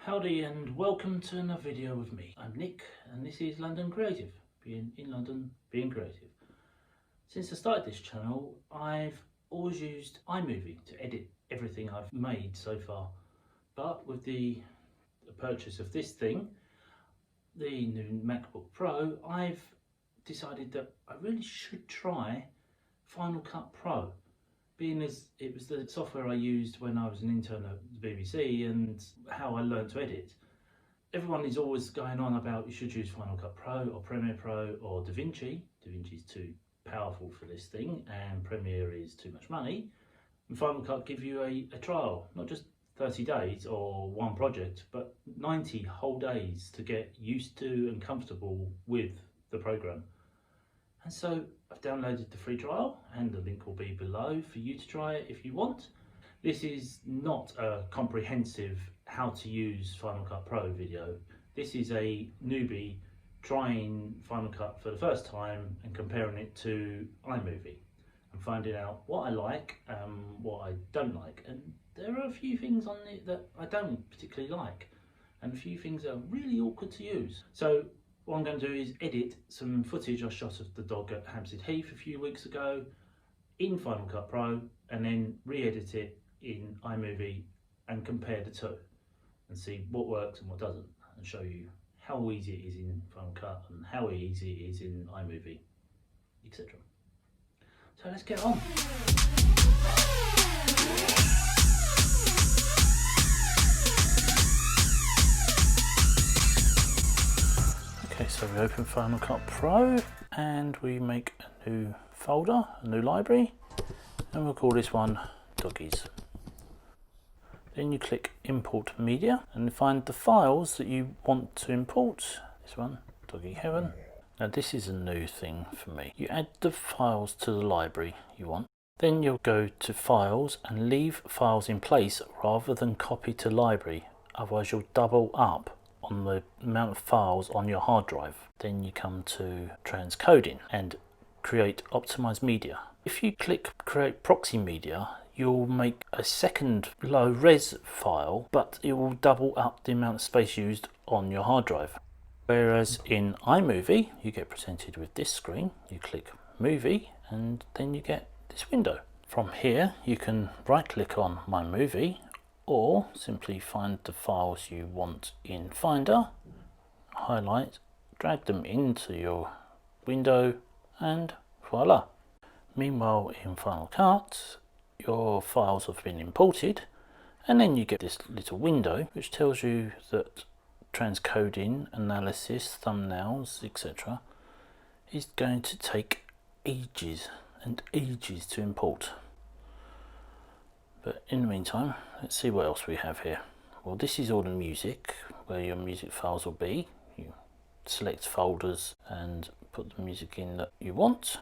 Howdy and welcome to another video with me. I'm Nick and this is London Creative, being in London, being creative. Since I started this channel, I've always used iMOVIE to edit everything I've made so far. But with the purchase of this thing, the new MacBook Pro, I've decided that I really should try Final Cut Pro. Being as it was the software I used when I was an intern at the BBC and how I learned to edit. Everyone is always going on about you should use Final Cut Pro or Premiere Pro or DaVinci. DaVinci's too powerful for this thing and Premiere is too much money. And Final Cut give you a trial, not just 30 days or one project, but 90 whole days to get used to and comfortable with the program. And so I've downloaded the free trial and the link will be below for you to try it if you want. This is not a comprehensive how to use Final Cut Pro video. This is a newbie trying Final Cut for the first time and comparing it to iMOVIE and finding out what I like and what I don't like. And there are a few things on it that I don't particularly like and a few things that are really awkward to use. So what I'm going to do is edit some footage I shot of the dog at Hampstead Heath a few weeks ago in Final Cut Pro and then re-edit it in iMOVIE and compare the two and see what works and what doesn't and show you how easy it is in Final Cut and how easy it is in iMOVIE, etc. So let's get on. Okay, so we open Final Cut Pro and we make a new folder, a new library, and we'll call this one Doggies. Then you click Import Media and find the files that you want to import. This one, Doggy Heaven. Now this is a new thing for me. You add the files to the library you want. Then you'll go to Files and leave files in place rather than copy to library. Otherwise you'll double up on the amount of files on your hard drive. Then you come to transcoding and create optimized media. If you click create proxy media, you'll make a second low res file, but it will double up the amount of space used on your hard drive. Whereas in iMOVIE, you get presented with this screen. You click Movie and then you get this window. From here, you can right click on My Movie or simply find the files you want in Finder, highlight, drag them into your window and voila. Meanwhile in Final Cut, your files have been imported and then you get this little window which tells you that transcoding, analysis, thumbnails, etc. is going to take ages and ages to import. But in the meantime, let's see what else we have here. Well, this is all the music, where your music files will be. You select folders and put the music in that you want.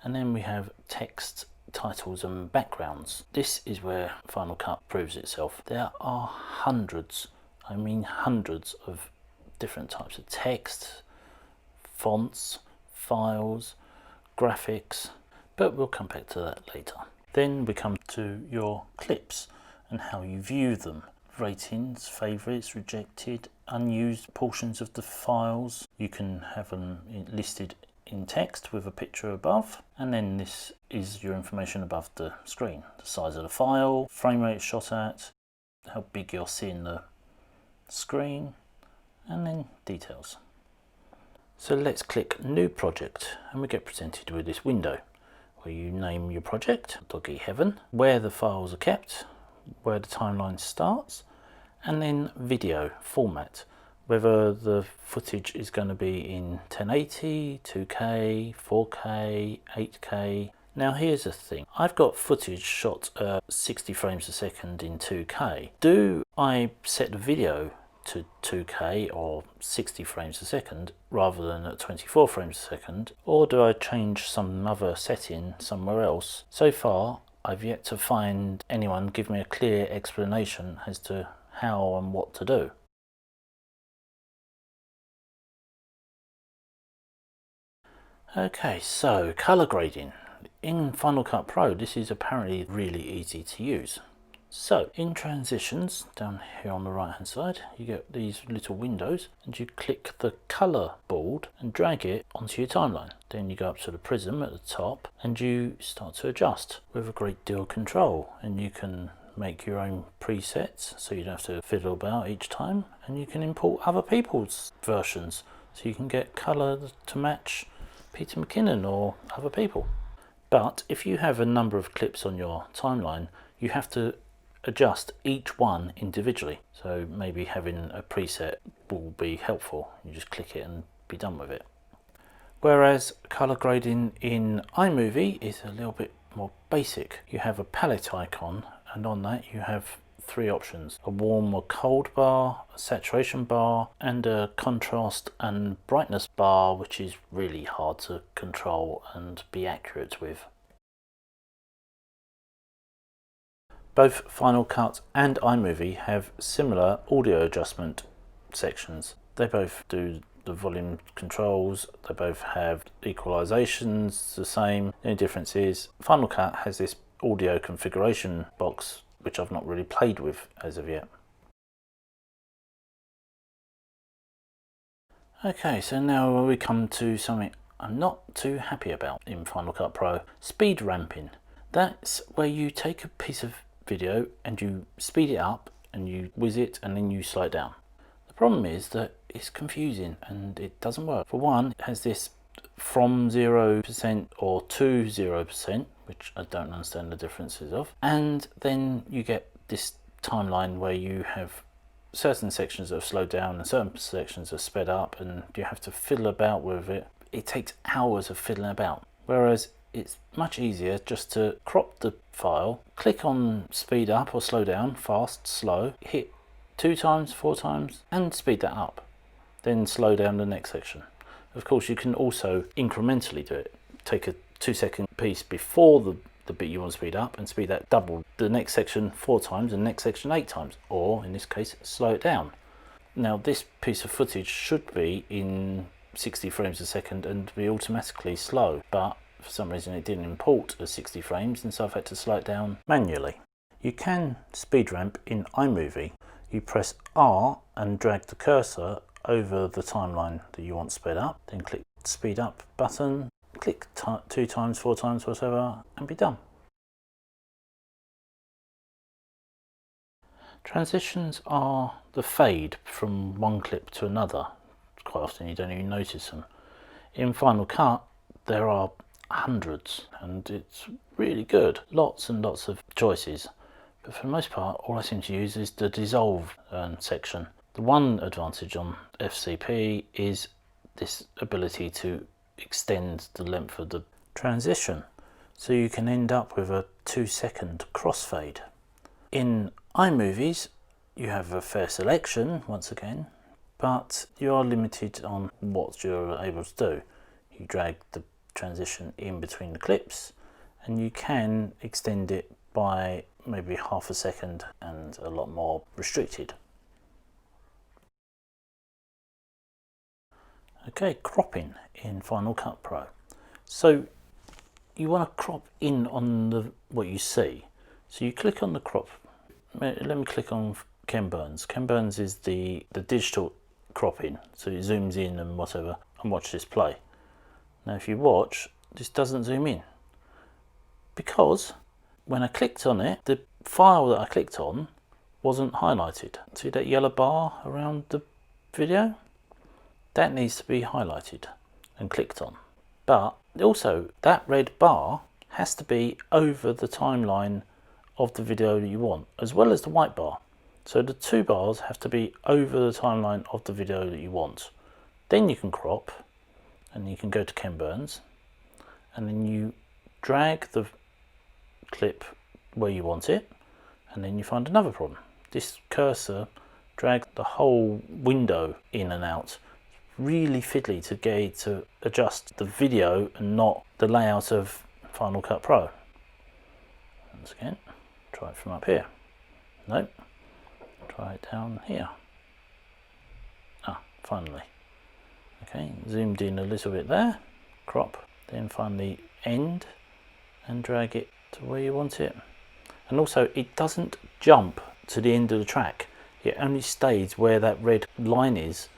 And then we have text, titles and backgrounds. This is where Final Cut proves itself. There are hundreds, I mean hundreds of different types of text, fonts, files, graphics, but we'll come back to that later. Then we come to your clips and how you view them. Ratings, favourites, rejected, unused portions of the files. You can have them listed in text with a picture above, and then this is your information above the screen. The size of the file, frame rate shot at, how big you're seeing the screen, and then details. So let's click New Project and we get presented with this window where you name your project, Doggy Heaven, where the files are kept, where the timeline starts, and then video format, whether the footage is going to be in 1080, 2K, 4K, 8K. Now here's the thing, I've got footage shot at 60 frames a second in 2K. Do I set the video to 2K or 60 frames a second rather than at 24 frames a second, or do I change some other setting somewhere else? So far I've yet to find anyone give me a clear explanation as to how and what to do. Okay, so color grading. In Final Cut Pro this is apparently really easy to use. So in transitions, down here on the right hand side, you get these little windows and you click the colour board and drag it onto your timeline. Then you go up to the prism at the top and you start to adjust with a great deal of control, and you can make your own presets so you don't have to fiddle about each time, and you can import other people's versions so you can get colour to match Peter McKinnon or other people. But if you have a number of clips on your timeline, you have to adjust each one individually. So maybe having a preset will be helpful. You just click it and be done with it. Whereas color grading in iMOVIE is a little bit more basic. You have a palette icon, and on that you have three options: a warm or cold bar, a saturation bar, and a contrast and brightness bar, which is really hard to control and be accurate with. Both Final Cut and iMOVIE have similar audio adjustment sections. They both do the volume controls, they both have equalizations the same. The only difference is Final Cut has this audio configuration box, which I've not really played with as of yet. Okay, so now we come to something I'm not too happy about in Final Cut Pro: speed ramping. That's where you take a piece of video and you speed it up and you whiz it and then you slow it down. The problem is that it's confusing and it doesn't work. For one, it has this from 0% or to 0%, which I don't understand the differences of, and then you get this timeline where you have certain sections that have slowed down and certain sections are sped up, and you have to fiddle about with it. It takes hours of fiddling about, whereas it's much easier just to crop the file, click on speed up or slow down, fast, slow, hit 2 times, 4 times, and speed that up. Then slow down the next section. Of course, you can also incrementally do it. Take a 2-second piece before the bit you want to speed up and speed that double the next section 4 times and the next section 8 times, or in this case, slow it down. Now, this piece of footage should be in 60 frames a second and be automatically slow, but for some reason it didn't import as 60 frames, and so I've had to slow it down manually. You can speed ramp in iMOVIE. You press R and drag the cursor over the timeline that you want sped up, then click the speed up button, click 2 times, 4 times, whatever, and be done. Transitions are the fade from one clip to another. Quite often you don't even notice them. In Final Cut there are hundreds and it's really good. Lots and lots of choices. But for the most part, all I seem to use is the dissolve section. The one advantage on FCP is this ability to extend the length of the transition, so you can end up with a 2-second crossfade. In iMovies, you have a fair selection once again, but you are limited on what you're able to do. You drag the transition in between the clips, and you can extend it by maybe half a second and a lot more restricted. Okay, cropping in Final Cut Pro. So you want to crop in on what you see. So you click on the crop. Let me click on Ken Burns. Ken Burns is the digital cropping, so it zooms in and whatever, and watch this play. Now if you watch, this doesn't zoom in, because when I clicked on it, the file that I clicked on wasn't highlighted. See that yellow bar around the video? That needs to be highlighted and clicked on. But also that red bar has to be over the timeline of the video that you want, as well as the white bar. So the 2 bars have to be over the timeline of the video that you want. Then you can crop, and you can go to Ken Burns, and then you drag the clip where you want it, and then you find another problem. This cursor drags the whole window in and out. Really fiddly to get it to adjust the video and not the layout of Final Cut Pro. Once again, try it from up here. Nope. Try it down here. Ah, finally. Okay, zoomed in a little bit there, crop, then finally end and drag it to where you want it. And also it doesn't jump to the end of the track, it only stays where that red line is,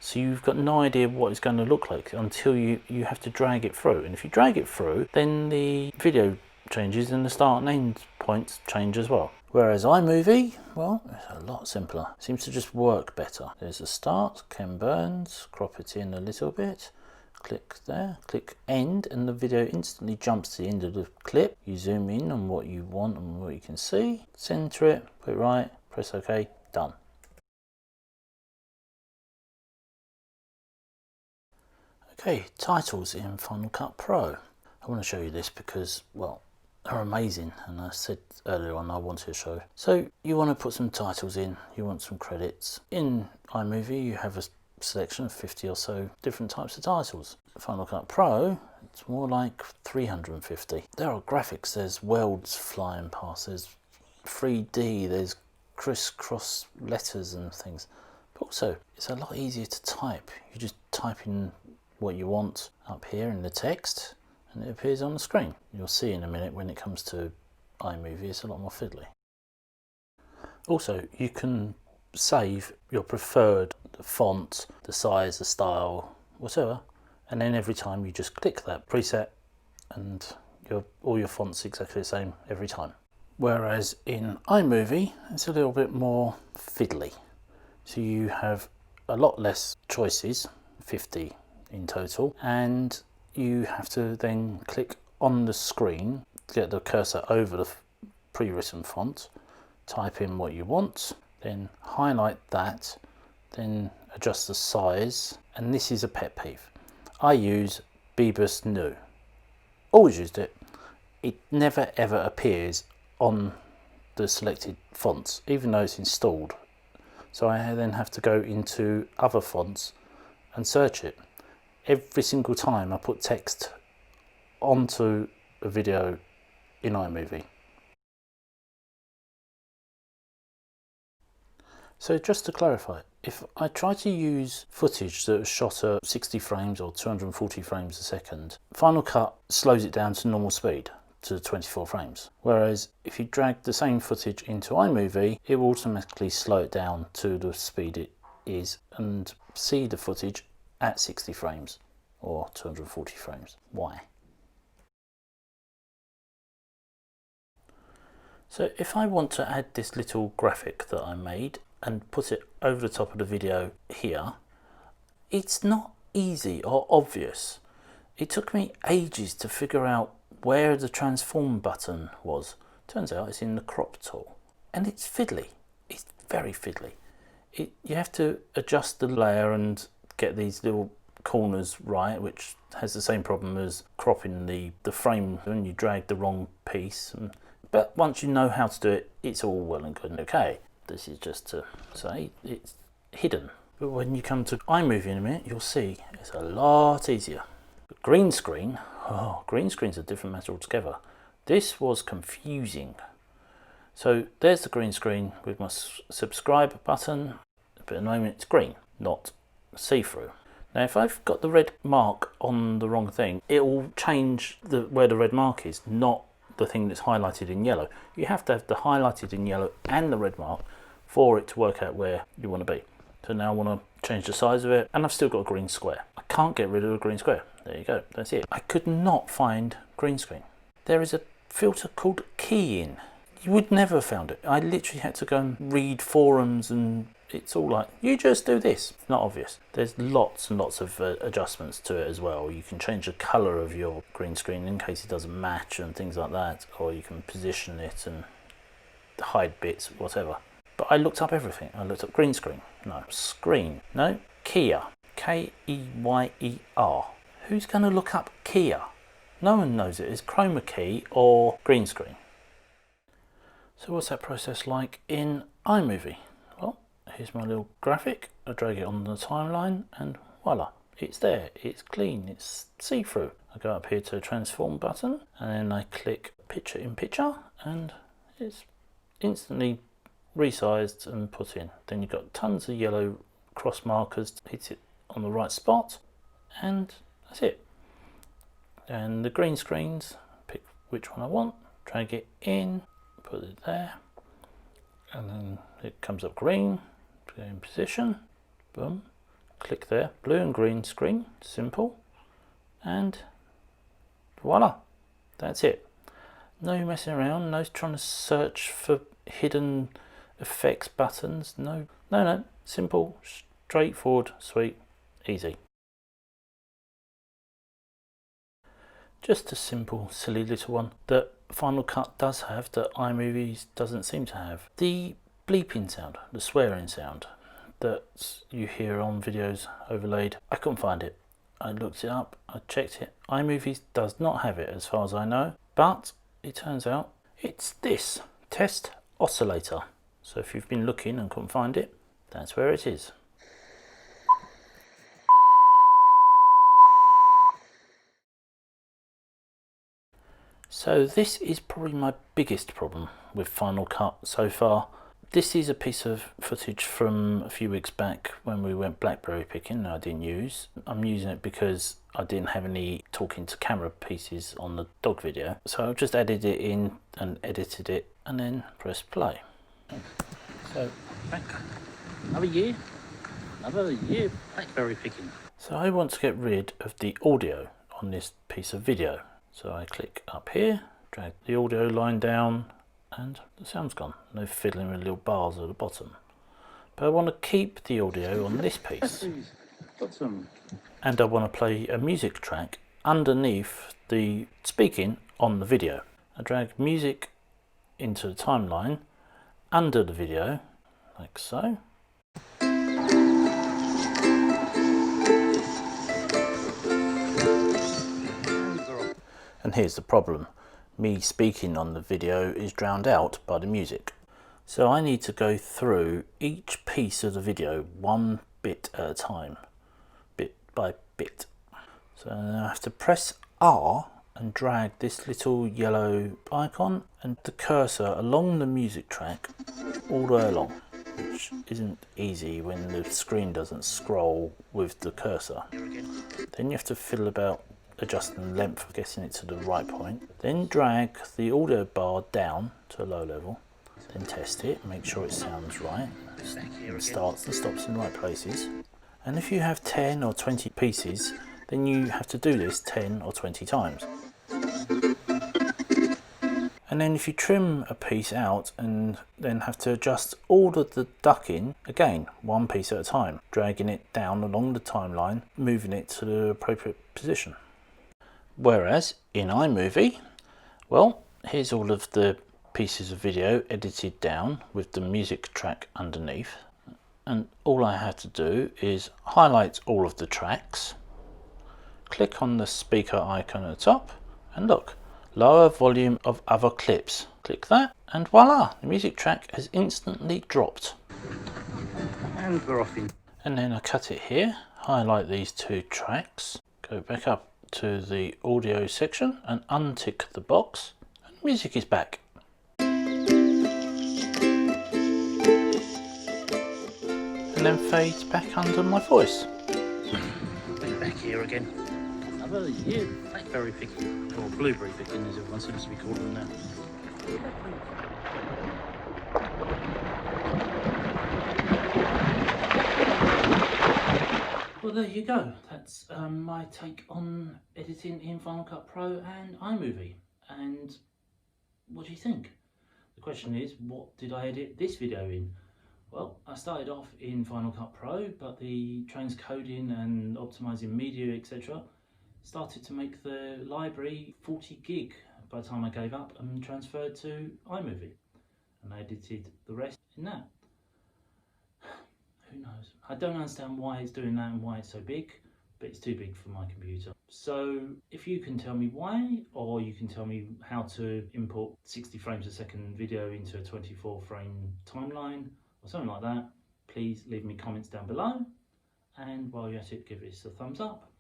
so you've got no idea what it's going to look like until you have to drag it through. And if you drag it through, then the video changes and the start and end points change as well. Whereas iMovie, well, it's a lot simpler. It seems to just work better. There's a start, Ken Burns, crop it in a little bit, click there, click end, and the video instantly jumps to the end of the clip. You zoom in on what you want and what you can see, center it, put it right, press OK, done. Okay, titles in Final Cut Pro. I want to show you this because, well, they're amazing, and I said earlier on I wanted to show. So you want to put some titles in, you want some credits. In iMovie you have a selection of 50 or so different types of titles. Final Cut Pro, it's more like 350. There are graphics, there's worlds flying past, there's 3D, there's crisscross letters and things. But also, it's a lot easier to type. You just type in what you want up here in the text, and it appears on the screen. You'll see in a minute when it comes to iMovie, it's a lot more fiddly. Also, you can save your preferred font, the size, the style, whatever, and then every time you just click that preset and all your fonts exactly the same every time. Whereas in iMovie, it's a little bit more fiddly. So you have a lot less choices, 50 in total, and you have to then click on the screen, get the cursor over the pre-written font, type in what you want, then highlight that, then adjust the size. And this is a pet peeve. I use Bebas New. Always used it. It never ever appears on the selected fonts, even though it's installed. So I then have to go into other fonts and search it. Every single time I put text onto a video in iMovie. So just to clarify, if I try to use footage that was shot at 60 frames or 240 frames a second, Final Cut slows it down to normal speed, to 24 frames. Whereas if you drag the same footage into iMovie, it will automatically slow it down to the speed it is and see the footage at 60 frames or 240 frames. Why? So if I want to add this little graphic that I made and put it over the top of the video here, it's not easy or obvious. It took me ages to figure out where the transform button was. Turns out it's in the crop tool, and it's fiddly. It's very fiddly. You have to adjust the layer and get these little corners right, which has the same problem as cropping the frame when you drag the wrong piece. But once you know how to do it, it's all well and good and okay. This is just to say it's hidden. But when you come to iMovie in a minute, you'll see it's a lot easier. Green screen, green screen's a different matter altogether. This was confusing. So there's the green screen with my subscribe button, but at the moment it's green, not see-through. Now if I've got the red mark on the wrong thing, it will change where the red mark is, not the thing that's highlighted in yellow. You have to have the highlighted in yellow and the red mark for it to work out where you want to be. So now I want to change the size of it, and I've still got a green square. I can't get rid of a green square. There you go, that's it. I could not find green screen. There is a filter called key in. You would never have found it. I literally had to go and read forums, and it's all like, you just do this. It's not obvious. There's lots and lots of adjustments to it as well. You can change the color of your green screen in case it doesn't match and things like that, or you can position it and hide bits, whatever. But I looked up everything. I looked up green screen. No. Screen. No. Keyer. K-E-Y-E-R. Who's going to look up Keyer? No one knows it. It's chroma key or green screen. So what's that process like in iMovie? Well, here's my little graphic. I drag it on the timeline and voila. It's there. It's clean. It's see-through. I go up here to the transform button and then I click picture in picture and it's instantly resized and put in. Then you've got tons of yellow cross markers to hit it on the right spot, and that's it. And the green screens, pick which one I want, drag it in, put it there, and then it comes up green, go in position, boom, click there, blue and green screen, simple, and voila, that's it. No messing around, no trying to search for hidden effects buttons, no, simple, straightforward, sweet, easy. Just a simple, silly little one that Final Cut does have that iMovie doesn't seem to have. The bleeping sound, the swearing sound that you hear on videos overlaid, I couldn't find it. I looked it up, I checked it. iMovie does not have it as far as I know, but it turns out it's this test oscillator. So if you've been looking and couldn't find it, that's where it is. So this is probably my biggest problem with Final Cut so far. This is a piece of footage from a few weeks back when we went blackberry picking. I didn't use. I'm using it because I didn't have any talking to camera pieces on the dog video. So I've just added it in and edited it and then pressed play. So back another year blackberry picking. So I want to get rid of the audio on this piece of video. So I click up here, drag the audio line down, and the sound's gone. No fiddling with little bars at the bottom. But I want to keep the audio on this piece. And I want to play a music track underneath the speaking on the video. I drag music into the timeline under the video, like so. And here's the problem. Me speaking on the video is drowned out by the music. So I need to go through each piece of the video one bit at a time, bit by bit. So I have to press R and drag this little yellow icon and the cursor along the music track all the way along, which isn't easy when the screen doesn't scroll with the cursor. Then you have to fiddle about adjusting the length, getting it to the right point. Then drag the audio bar down to a low level. Then test it, make sure it sounds right. It starts and stops in the right places. And if you have 10 or 20 pieces, then you have to do this 10 or 20 times. And then if you trim a piece out and then have to adjust all of the ducking, again, one piece at a time, dragging it down along the timeline, moving it to the appropriate position. Whereas in iMovie, well, here's all of the pieces of video edited down with the music track underneath. And all I have to do is highlight all of the tracks, click on the speaker icon at the top, and look, lower volume of other clips. Click that, and voila, the music track has instantly dropped. And we're off in. And then I cut it here, highlight these two tracks, go back up to the audio section and untick the box, and music is back. And then fades back under my voice. We're back here again. Another year blackberry picking, or blueberry picking as everyone seems to be calling them now. Well, there you go. That's my take on editing in Final Cut Pro and iMovie. And what do you think? The question is, what did I edit this video in? Well, I started off in Final Cut Pro, but the transcoding and optimizing media, etc., started to make the library 40 gig by the time I gave up and transferred to iMovie. And I edited the rest in that. Who knows? I don't understand why it's doing that and why it's so big, but it's too big for my computer. So if you can tell me why, or you can tell me how to import 60 frames a second video into a 24 frame timeline or something like that, please leave me comments down below. And while you're at it, give this a thumbs up.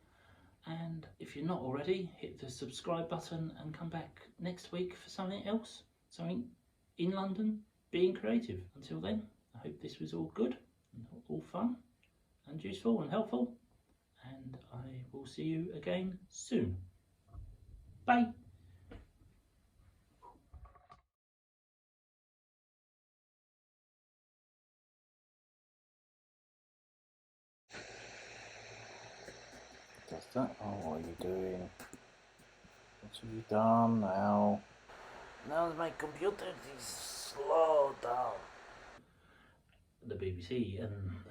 And if you're not already, hit the subscribe button and come back next week for something else, something in London, being creative. Until then, I hope this was all good, and all fun and useful and helpful, and I will see you again soon. Bye. that? Oh, what are you doing? What have you done now? Now my computer is slow down. The BBC and